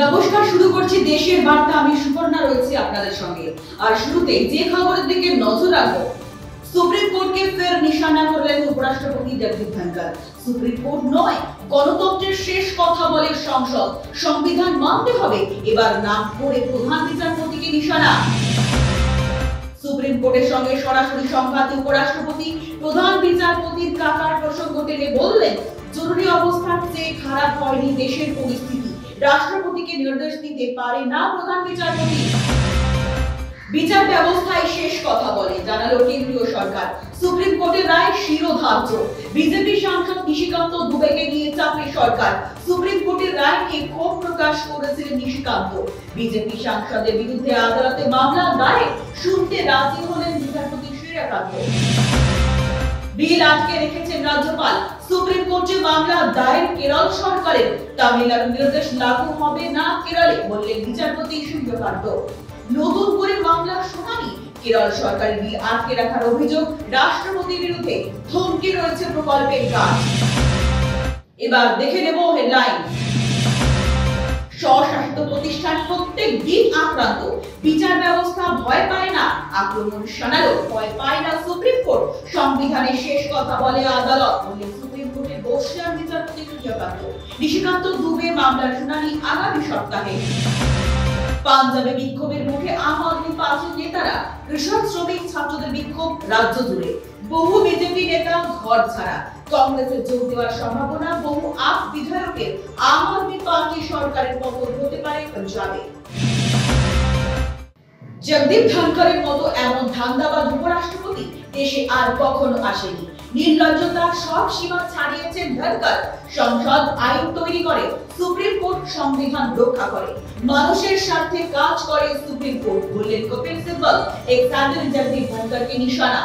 নমস্কার, শুরু করছি দেশের বার্তা। আমি সুপর্ণা রয়েছি আপনাদের সঙ্গে। আর শুরুতে যে খবরের দিকে নজর রাখবো, সুপ্রিম কোর্টকে ফের নিশানা করলেন উপরাষ্ট্রপতি জগদীপ ধনখড়। সুপ্রিম কোর্ট নয়, গণতন্ত্রের শেষ কথা বলে সংসদ, সংবিধান মানতে হবে, এবার নাম করে প্রধান বিচারপতিকে নিশানা। সুপ্রিম কোর্টের সঙ্গে সরাসরি সংঘাতে উপরাষ্ট্রপতি প্রধান বিচারপতির কাকার প্রসঙ্গ টেনে বললেন, জরুরি অবস্থার চেয়ে খারাপ হয়নি দেশের পরিস্থিতি, রাষ্ট্রপতিকে নির্দেশ দিতে পারে না প্রধান বিচারপতি। বিচার ব্যবস্থায় শেষ কথা বলে জানালো কেন্দ্রীয় সরকার। সুপ্রিম কোর্টের রায় শিরোধার্য। বিজেপি সাংসদ নিশিকান্ত দুবেকে নিয়ে চাপে সরকার। সুপ্রিম কোর্টের রায় নিয়ে ক্ষোভ প্রকাশ করেছিলেন নিশিকান্ত। বিজেপি সাংসদের বিরুদ্ধে আদালতে মামলা দায়ের শুনতে রাজি হলেন বিচারপতি শ্রীরাকান্ত। বিল আটকে রেখেছেন রাজ্যপাল। সুপ্রিম কোর্টে মামলা দায়ের কেরল সরকারের, তামিলনাড়ুর নির্দেশ লাগু হবে না কেরলে, বললেন বিচারপতি সূর্যকান্ত। নতুন করে মামলার শুনানি, কেরল সরকারের বিল আটকে রাখার অভিযোগ রাষ্ট্রপতির বিরুদ্ধে, থমকে রয়েছে প্রকল্পের কাজ। এবার দেখে নেব হেডলাইন। স্বশাসিত প্রতিষ্ঠান প্রত্যেক দিন আক্রান্ত, বিচার ব্যবস্থা ভয় পায় না, আক্রমণ শানালো ভয় পায় না সুপ্রিম কোর্ট, সংবিধানের শেষ কথা বলে আদালত, বললেন সুপ্রিম কোর্টের বর্ষিয়ান বিচারপতি সূর্যকান্ত। নিশিকান্ত দুবে মামলার শুনানি আগামী সপ্তাহে। পাঞ্জাবে বিক্ষোভের মুখে আম আদমি পার্টির নেতারা, কৃষক শ্রমিক ছাত্রদের বিক্ষোভ রাজ্য জুড়ে, বহু বিজেপি নেতা ঘর ছাড়া, কংগ্রেসের যোগ দেওয়ার সম্ভাবনা, বহু আপ বিধায়কের আম আদমি পার্টি সরকারের পতন হতে পারে পাঞ্জাবে। জগদীপ ধনখড়ের মতো এমন ধান্দাবাজ উপরাষ্ট্রপতি দেশে আর কখনো আসেনি। নির্লজ্জতার সব সীমা ছাড়িয়েছেন ধনখড়। সংসদ আইন তৈরি করে, সুপ্রিম কোর্ট সংবিধান রক্ষা করে, মানুষের স্বার্থে কাজ করে সুপ্রিম কোর্ট, বললেন কপিল সিব্বল। এক স্যান্ডেল জগদীপ ধনখড়কে নিশানা।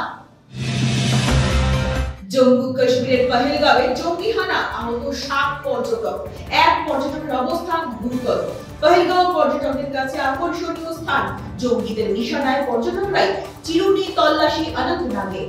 জম্মু কাশ্মীরের পহেলগাঁওয়ে জঙ্গি হানা, আহত 7 পর্যটক, এক পর্যটকের অবস্থা গুরুতর। পহেলগাঁও পর্যটকদের কাছে আকর্ষণীয় স্থান, জঙ্গিদের নিশানায় পর্যটকরাই চিরুনি তল্লাশি অনন্তনাগে।